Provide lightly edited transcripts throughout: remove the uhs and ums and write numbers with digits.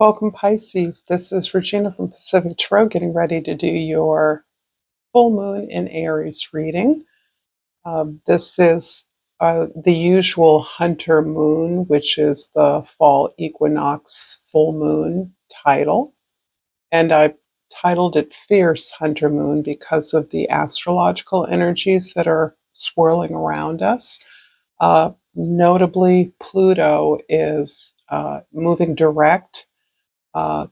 Welcome, Pisces. This is Regina from Pacific Tarot getting ready to do your full moon in Aries reading. This is the usual Hunter moon, which is the fall equinox full moon title. And I titled it Fierce Hunter Moon because of the astrological energies that are swirling around us. Notably, Pluto is moving direct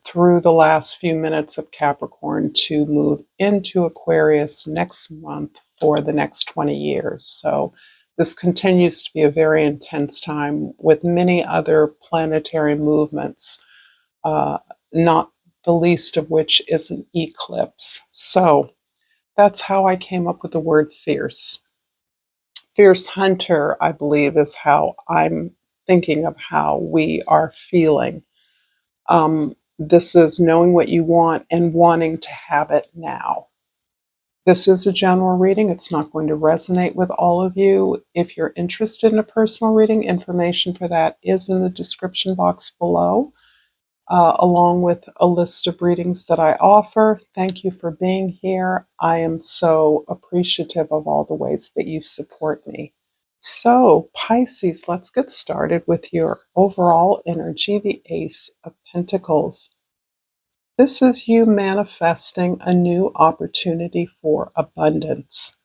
through the last few minutes of Capricorn to move into Aquarius next month for the next 20 years. So this continues to be a very intense time with many other planetary movements, not the least of which is an eclipse. So that's how I came up with the word fierce. Fierce hunter, I believe, is how I'm thinking of how we are feeling. This is knowing what you want and wanting to have it now. This is a general reading. It's not going to resonate with all of you. If you're interested in a personal reading, information for that is in the description box below, along with a list of readings that I offer. Thank you for being here. I am so appreciative of all the ways that you support me. So, Pisces, let's get started with your overall energy, the Ace of Pentacles. This is you manifesting a new opportunity for abundance.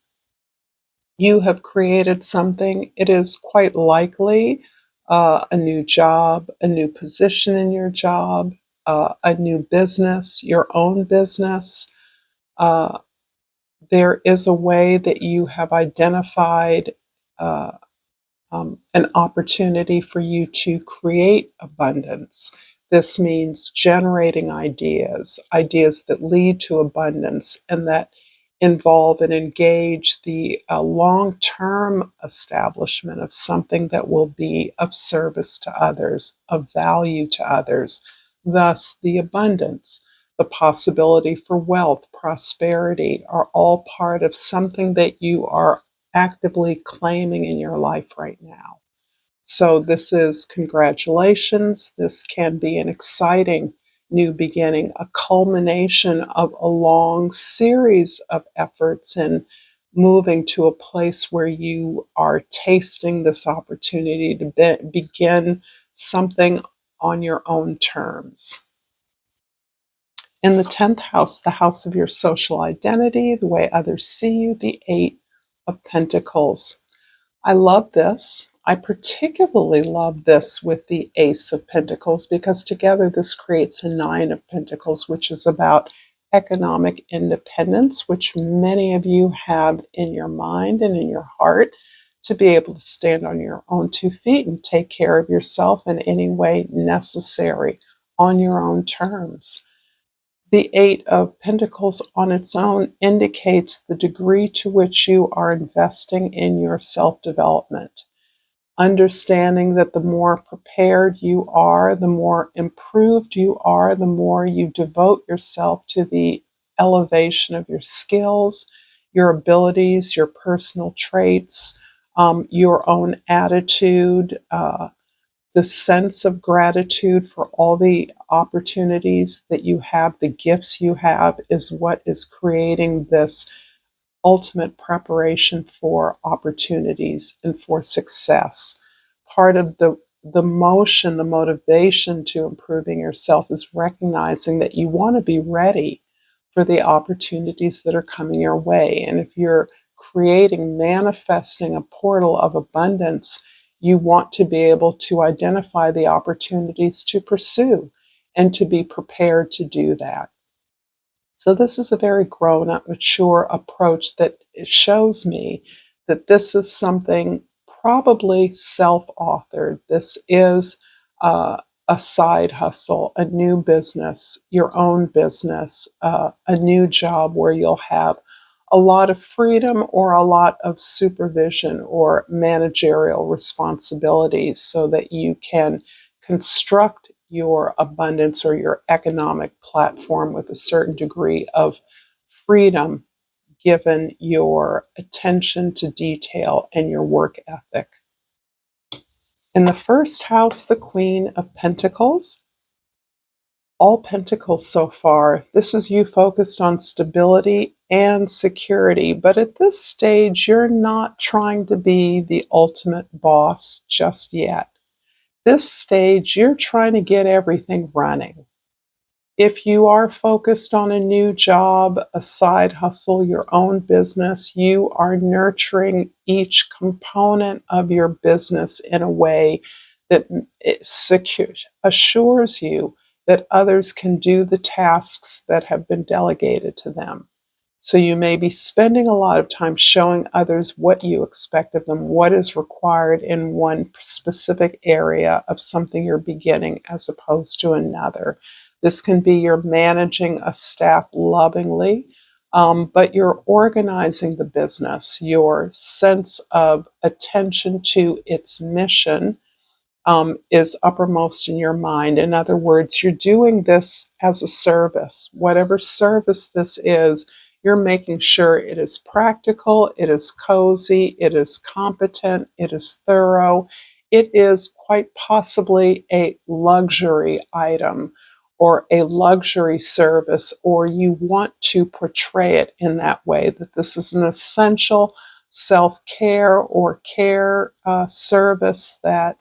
You have created something. It is quite likely a new job, a new position in your job, a new business, your own business. Uh, there is a way that you have identified uh, an opportunity for you to create abundance. This means generating ideas, ideas that lead to abundance and that involve and engage the long-term establishment of something that will be of service to others, of value to others, thus the abundance. The possibility for wealth, prosperity are all part of something that you are actively claiming in your life right now. So this is congratulations. This can be an exciting new beginning, a culmination of a long series of efforts in moving to a place where you are tasting this opportunity to begin something on your own terms. In the 10th house, the house of your social identity, the way others see you, the 8 of Pentacles. I love this. I particularly love this with the Ace of Pentacles because together this creates a 9 of Pentacles, which is about economic independence, which many of you have in your mind and in your heart, to be able to stand on your own 2 feet and take care of yourself in any way necessary on your own terms. The 8 of Pentacles on its own indicates the degree to which you are investing in your self-development. Understanding that the more prepared you are, the more improved you are, the more you devote yourself to the elevation of your skills, your abilities, your personal traits, your own attitude, the sense of gratitude for all the opportunities that you have, the gifts you have, is what is creating this ultimate preparation for opportunities and for success. Part of the motion, the motivation to improving yourself is recognizing that you want to be ready for the opportunities that are coming your way. And if you're creating, manifesting a portal of abundance, you want to be able to identify the opportunities to pursue and to be prepared to do that. So this is a very grown-up, mature approach that shows me that this is something probably self-authored. This is a side hustle, a new business, your own business, a new job where you'll have a lot of freedom or a lot of supervision or managerial responsibilities so that you can construct your abundance or your economic platform with a certain degree of freedom given your attention to detail and your work ethic. In the first house, the Queen of Pentacles. all pentacles so far, this is you focused on stability and security. But at this stage, you're not trying to be the ultimate boss just yet. This stage, you're trying to get everything running. If you are focused on a new job, a side hustle, your own business, you are nurturing each component of your business in a way that assures you that others can do the tasks that have been delegated to them. So you may be spending a lot of time showing others what you expect of them, what is required in one specific area of something you're beginning as opposed to another. This can be you're managing a staff lovingly, but you're organizing the business. Your sense of attention to its mission is uppermost in your mind. In other words, you're doing this as a service. Whatever service this is, you're making sure it is practical, it is cozy, it is competent, it is thorough. It is quite possibly a luxury item or a luxury service, or you want to portray it in that way, that this is an essential self-care or care service that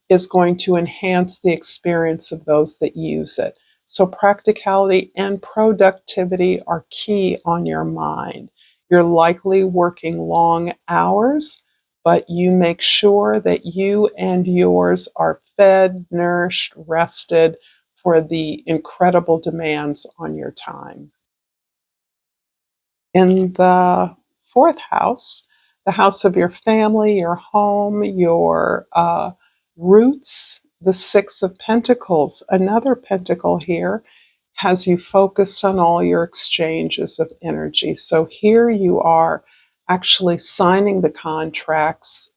is going to enhance the experience of those that use it. So practicality and productivity are key on your mind. You're likely working long hours, but you make sure that you and yours are fed, nourished, rested for the incredible demands on your time. In the fourth house, the house of your family, your home, your roots, the Six of Pentacles, another pentacle here, has you focused on all your exchanges of energy. So here you are actually signing the contracts,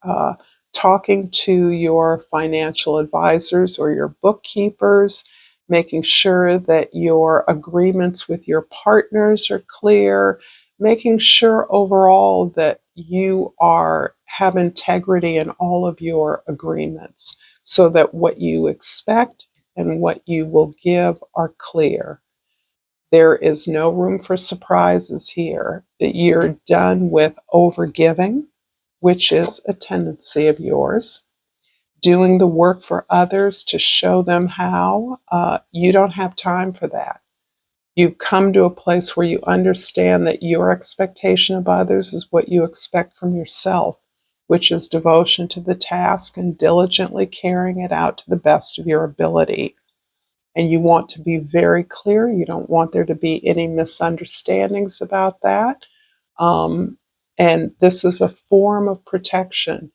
talking to your financial advisors or your bookkeepers, making sure that your agreements with your partners are clear, making sure overall that you have integrity in all of your agreements so that what you expect and what you will give are clear. There is no room for surprises here. That you're done with overgiving, which is a tendency of yours. Doing the work for others to show them how, you don't have time for that. You've come to a place where you understand that your expectation of others is what you expect from yourself, which is devotion to the task and diligently carrying it out to the best of your ability. And you want to be very clear. You don't want there to be any misunderstandings about that. And this is a form of protection.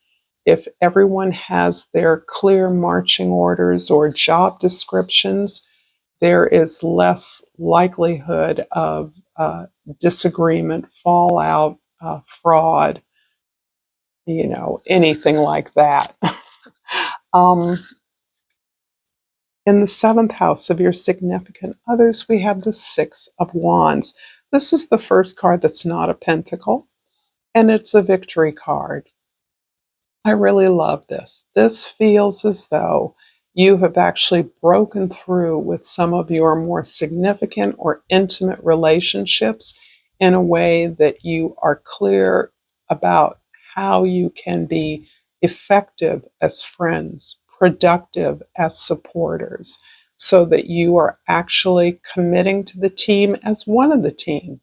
If everyone has their clear marching orders or job descriptions, there is less likelihood of disagreement, fallout, fraud, anything like that. um, in the seventh house of your significant others, we have the Six of Wands. This is the first card that's not a pentacle, and it's a victory card. I really love this. This feels as though you have actually broken through with some of your more significant or intimate relationships in a way that you are clear about how you can be effective as friends, productive as supporters, so that you are actually committing to the team as one of the team,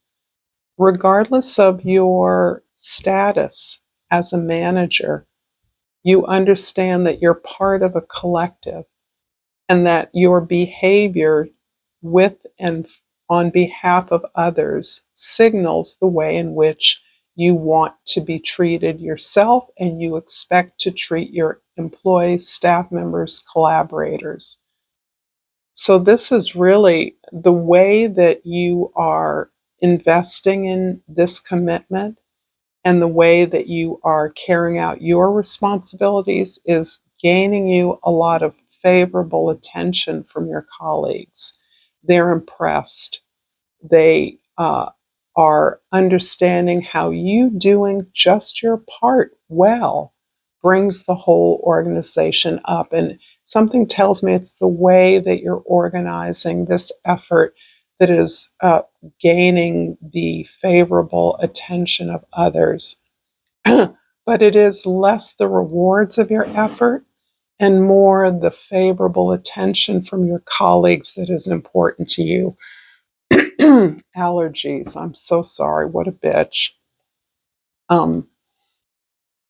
regardless of your status as a manager. You understand that you're part of a collective and that your behavior with and on behalf of others signals the way in which you want to be treated yourself and you expect to treat your employees, staff members, collaborators. So this is really the way that you are investing in this commitment, and the way that you are carrying out your responsibilities is gaining you a lot of favorable attention from your colleagues. They're impressed. They are understanding how you doing just your part well brings the whole organization up. And Something tells me it's the way that you're organizing this effort that is gaining the favorable attention of others. But it is less the rewards of your effort and more the favorable attention from your colleagues that is important to you. Allergies. I'm so sorry. What a bitch. Um,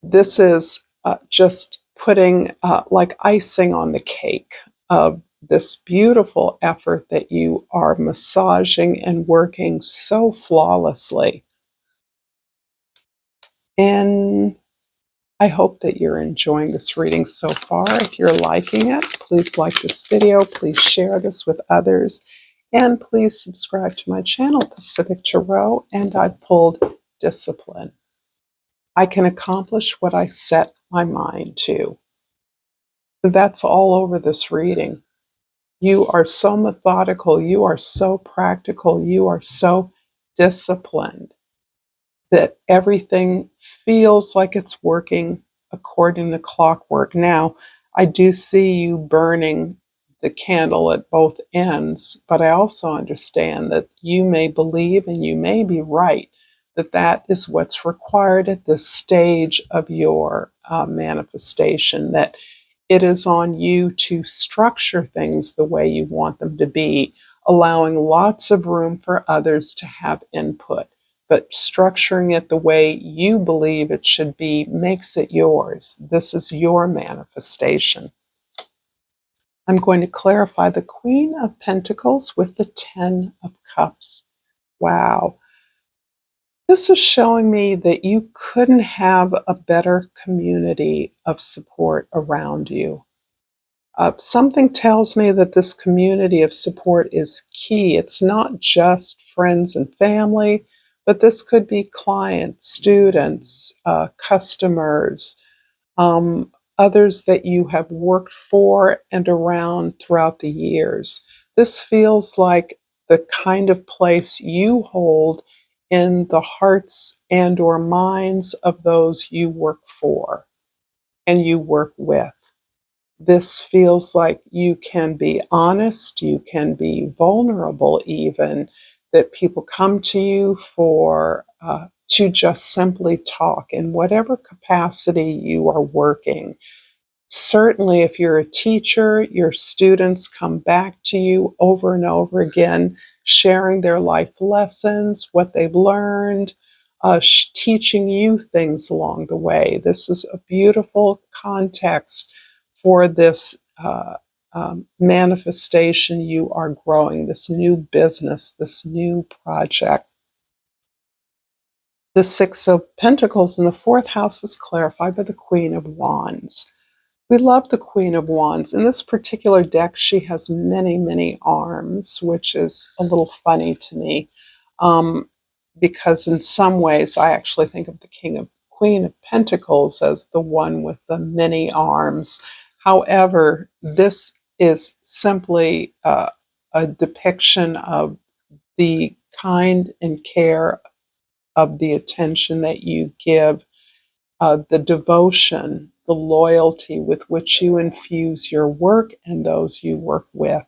this is just putting like icing on the cake of this beautiful effort that you are massaging and working so flawlessly. And I hope that you're enjoying this reading so far. If you're liking it, please like this video, please share this with others, and please subscribe to my channel, Pacific Tarot, and I've pulled Discipline. I can accomplish what I set my mind to. That's all over this reading. You are so methodical, you are so practical, you are so disciplined that everything feels like it's working according to clockwork. Now, I do see you burning the candle at both ends, but I also understand that you may believe and you may be right that that is what's required at this stage of your manifestation, that it is on you to structure things the way you want them to be, allowing lots of room for others to have input. But structuring it the way you believe it should be makes it yours. This is your manifestation. I'm going to clarify the Queen of Pentacles with the Ten of Cups. Wow. This is showing me that you couldn't have a better community of support around you. Something tells me that this community of support is key. It's not just friends and family, but this could be clients, students, customers, um, others that you have worked for and around throughout the years. This feels like the kind of place you hold in the hearts and or minds of those you work for and you work with. This feels like you can be honest, you can be vulnerable, even that people come to you for to just simply talk in whatever capacity you are working. Certainly, if you're a teacher, your students come back to you over and over again, sharing their life lessons, what they've learned, teaching you things along the way. This is a beautiful context for this manifestation you are growing, this new business, this new project. The Six of Pentacles in the fourth house is clarified by the Queen of Wands. We love the Queen of Wands. In this particular deck, she has many, many arms, which is a little funny to me, because in some ways I actually think of the Queen of Pentacles as the one with the many arms. However, this is simply a depiction of the kind and care of the attention that you give, the devotion, the loyalty with which you infuse your work and those you work with.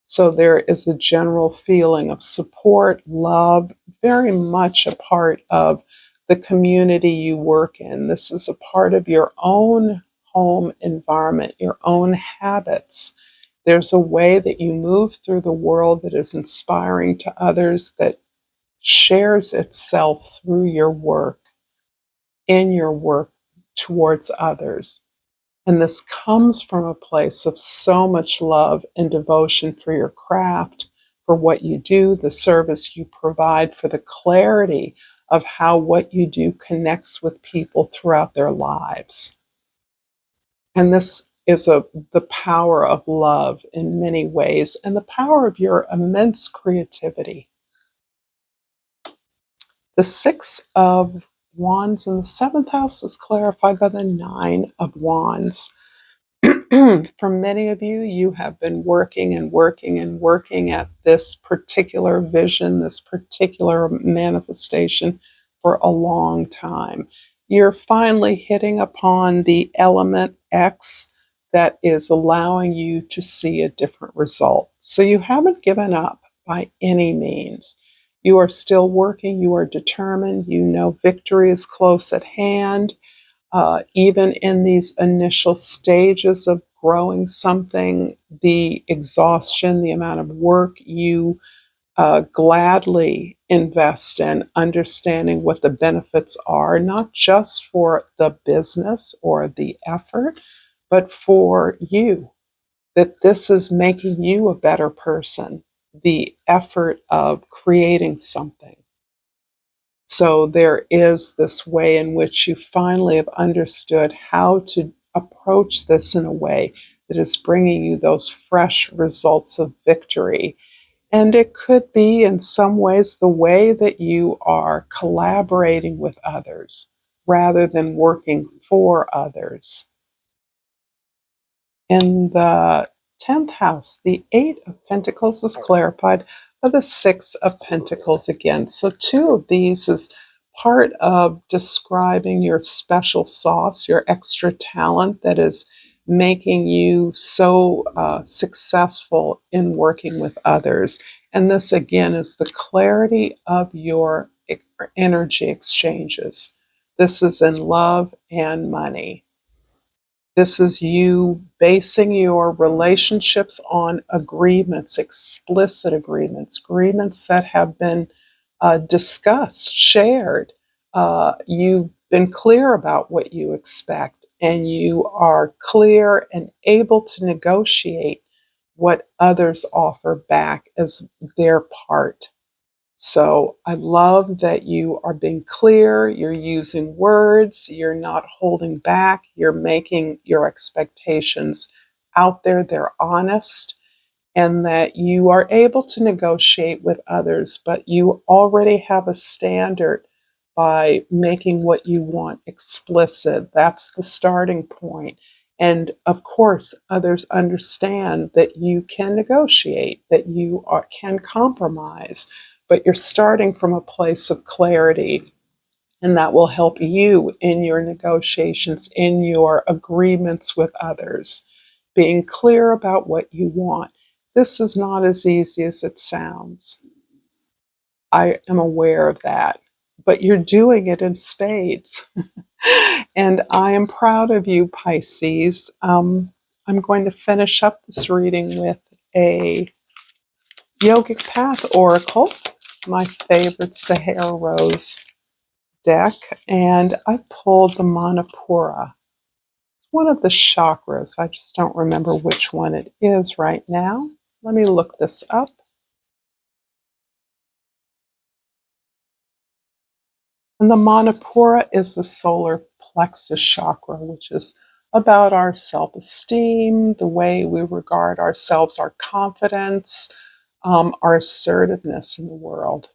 So there is a general feeling of support, love, very much a part of the community you work in. This is a part of your own home environment, your own habits. There's a way that you move through the world that is inspiring to others, that shares itself through your work, in your work towards others. And this comes from a place of so much love and devotion for your craft, for what you do, the service you provide, for the clarity of how what you do connects with people throughout their lives. And this is the power of love in many ways, and the power of your immense creativity. The Six of Wands in the seventh house is clarified by the Nine of Wands. For many of you, you have been working and working and working at this particular vision, this particular manifestation for a long time. You're finally hitting upon the element X that is allowing you to see a different result. So you haven't given up by any means. You are still working, you are determined, you know victory is close at hand. Even in these initial stages of growing something, the exhaustion, the amount of work you gladly invest in understanding what the benefits are, not just for the business or the effort, but for you, that this is making you a better person, the effort of creating something. So there is this way in which you finally have understood how to approach this in a way that is bringing you those fresh results of victory. And it could be, in some ways, the way that you are collaborating with others rather than working for others. In the 10th house, the Eight of Pentacles is clarified by the Six of Pentacles again. So two of these is part of describing your special sauce, your extra talent that is making you so successful in working with others. And this, again, is the clarity of your energy exchanges. This is in love and money. This is you basing your relationships on agreements, explicit agreements, agreements that have been discussed, shared. You've been clear about what you expect, and you are clear and able to negotiate what others offer back as their part. So I love that you are being clear, you're using words, you're not holding back, you're making your expectations out there, they're honest, and that you are able to negotiate with others, but you already have a standard by making what you want explicit. That's the starting point. And of course, others understand that you can negotiate, that can compromise, but you're starting from a place of clarity. And that will help you in your negotiations, in your agreements with others, being clear about what you want. This is not as easy as it sounds. I am aware of that, but you're doing it in spades. And I am proud of you, Pisces. I'm going to finish up this reading with a Yogic Path Oracle, my favorite Sahara Rose deck, and I pulled the Manipura. It's one of the chakras. I just don't remember which one it is right now. Let me look this up. And the Manipura is the solar plexus chakra, which is about our self-esteem, the way we regard ourselves, our confidence, our assertiveness in the world.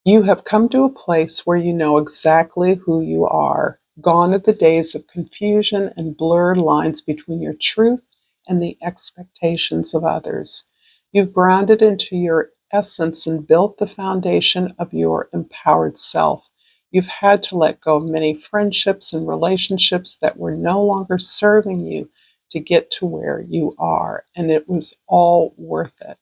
You have come to a place where you know exactly who you are. Gone are the days of confusion and blurred lines between your truth and the expectations of others. You've grounded into your essence and built the foundation of your empowered self. You've had to let go of many friendships and relationships that were no longer serving you to get to where you are, and it was all worth it.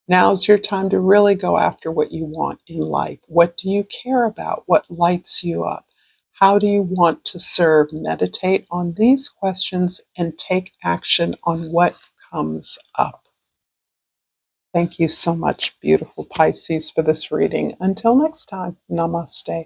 Now's your time to really go after what you want in life. What do you care about? What lights you up? How do you want to serve? Meditate on these questions and take action on what comes up. Thank you so much, beautiful Pisces, for this reading. Until next time, namaste.